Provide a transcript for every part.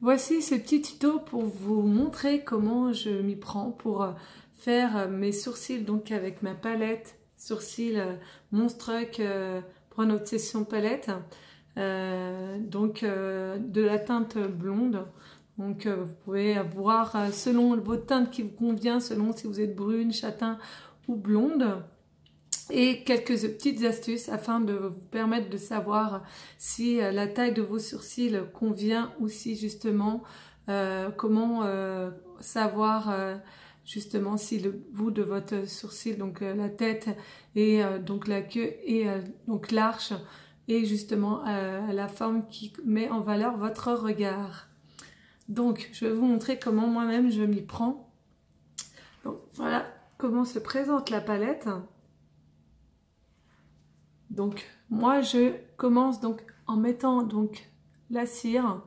Voici ce petit tuto pour vous montrer comment je m'y prends pour faire mes sourcils donc avec ma palette sourcils Monstruck pour une obsession palette de la teinte blonde. Donc vous pouvez avoir selon votre teinte qui vous convient, selon si vous êtes brune, châtain ou blonde. Et quelques petites astuces afin de vous permettre de savoir si la taille de vos sourcils convient ou si justement comment savoir justement si le bout de votre sourcil, donc la tête et donc la queue et donc l'arche est justement la forme qui met en valeur votre regard. Donc je vais vous montrer comment moi-même je m'y prends. Donc voilà comment se présente la palette. Donc moi je commence donc en mettant donc la cire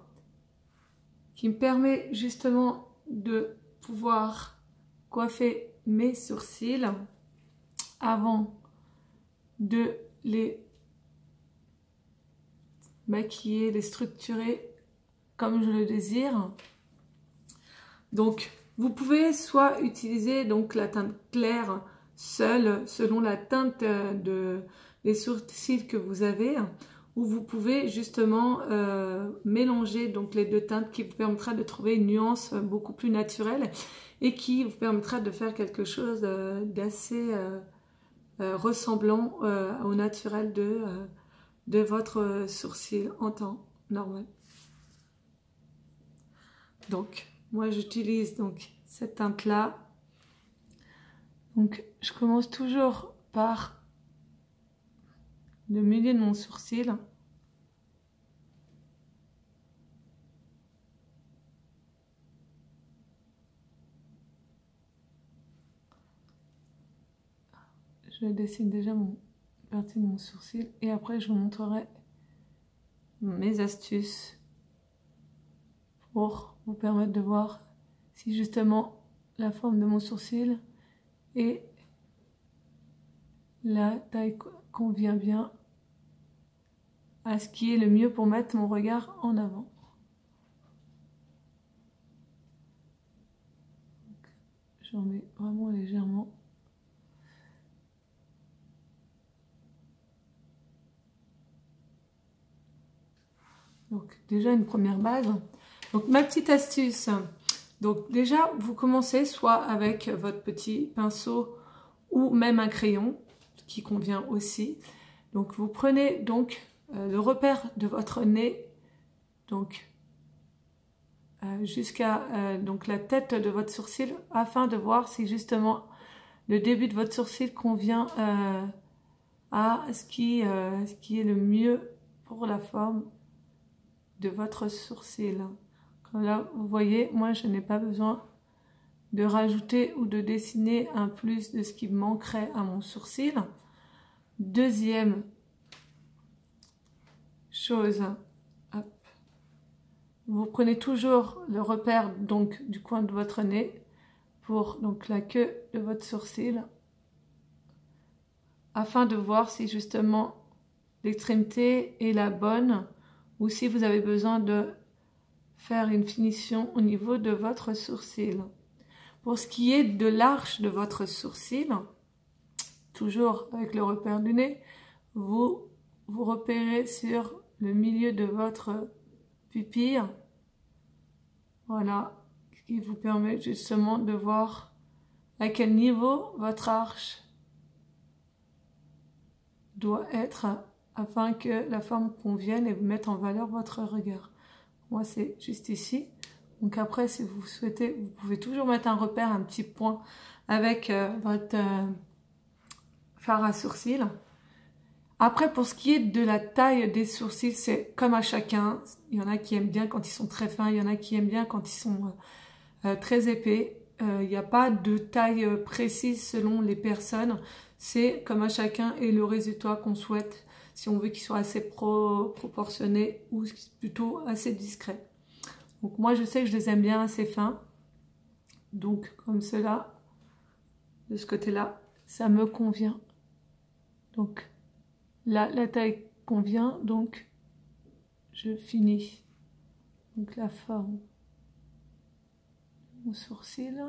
qui me permet justement de pouvoir coiffer mes sourcils avant de les maquiller, les structurer comme je le désire. Donc vous pouvez soit utiliser donc la teinte claire seule selon la teinte les sourcils que vous avez, ou vous pouvez justement mélanger donc les deux teintes qui vous permettra de trouver une nuance beaucoup plus naturelle et qui vous permettra de faire quelque chose d'assez ressemblant au naturel de votre sourcil en temps normal. Donc moi j'utilise donc cette teinte là. Donc je commence toujours par le milieu de mon sourcil. Je dessine déjà une partie de mon sourcil et après je vous montrerai mes astuces pour vous permettre de voir si justement la forme de mon sourcil et la taille convient bien à ce qui est le mieux pour mettre mon regard en avant. J'en mets vraiment légèrement. Donc déjà une première base. Donc ma petite astuce. Donc déjà vous commencez soit avec votre petit pinceau ou même un crayon qui convient aussi. Donc vous prenez donc le repère de votre nez, donc jusqu'à donc la tête de votre sourcil, afin de voir si justement le début de votre sourcil convient à ce qui est le mieux pour la forme de votre sourcil. Comme là vous voyez, moi je n'ai pas besoin de rajouter ou de dessiner un plus de ce qui manquerait à mon sourcil. Deuxième chose, hop, vous prenez toujours le repère donc du coin de votre nez pour donc la queue de votre sourcil afin de voir si justement l'extrémité est la bonne ou si vous avez besoin de faire une finition au niveau de votre sourcil. Pour ce qui est de l'arche de votre sourcil, toujours avec le repère du nez, vous repérez sur le milieu de votre pupille, voilà, qui vous permet justement de voir à quel niveau votre arche doit être afin que la forme convienne et vous mette en valeur votre regard. Moi c'est juste ici. Donc après si vous souhaitez, vous pouvez toujours mettre un repère, un petit point avec votre fard à sourcils. Après, pour ce qui est de la taille des sourcils, c'est comme à chacun. Il y en a qui aiment bien quand ils sont très fins, il y en a qui aiment bien quand ils sont très épais. Il n'y a pas de taille précise selon les personnes. C'est comme à chacun et le résultat qu'on souhaite, si on veut qu'ils soient assez proportionnés ou plutôt assez discrets. Donc moi, je sais que je les aime bien assez fins. Donc comme cela, de ce côté-là, ça me convient. Donc là, la taille convient, donc je finis Donc la forme de mon sourcil,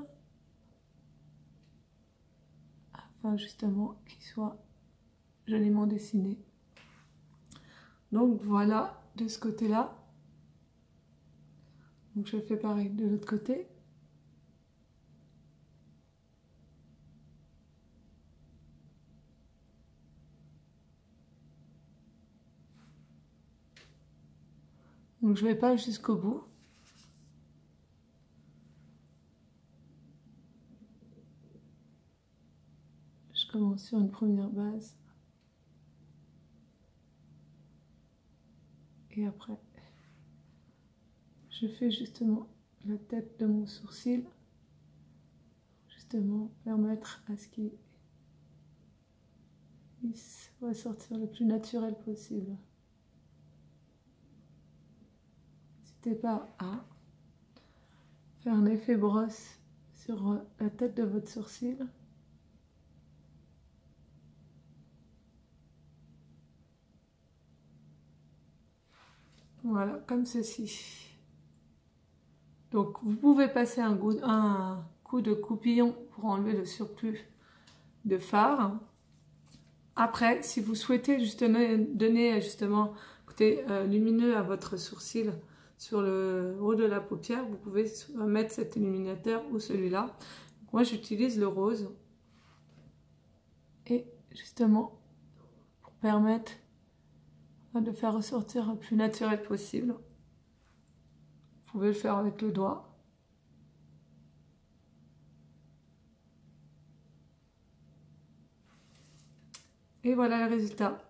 afin justement qu'il soit joliment dessiné. Donc voilà de ce côté-là. Donc je fais pareil de l'autre côté. Donc je ne vais pas jusqu'au bout. Je commence sur une première base. Et après, je fais justement la tête de mon sourcil. Justement, permettre à ce qu'il puisse ressortir le plus naturel possible. N'hésitez pas à faire un effet brosse sur la tête de votre sourcil. Voilà, comme ceci. Donc, vous pouvez passer un coup de coupillon pour enlever le surplus de fard. Après, si vous souhaitez donner justement côté lumineux à votre sourcil sur le haut de la paupière, vous pouvez mettre cet illuminateur ou celui-là. Moi, j'utilise le rose. Et justement, pour permettre de faire ressortir le plus naturel possible. Vous pouvez le faire avec le doigt. Et voilà le résultat.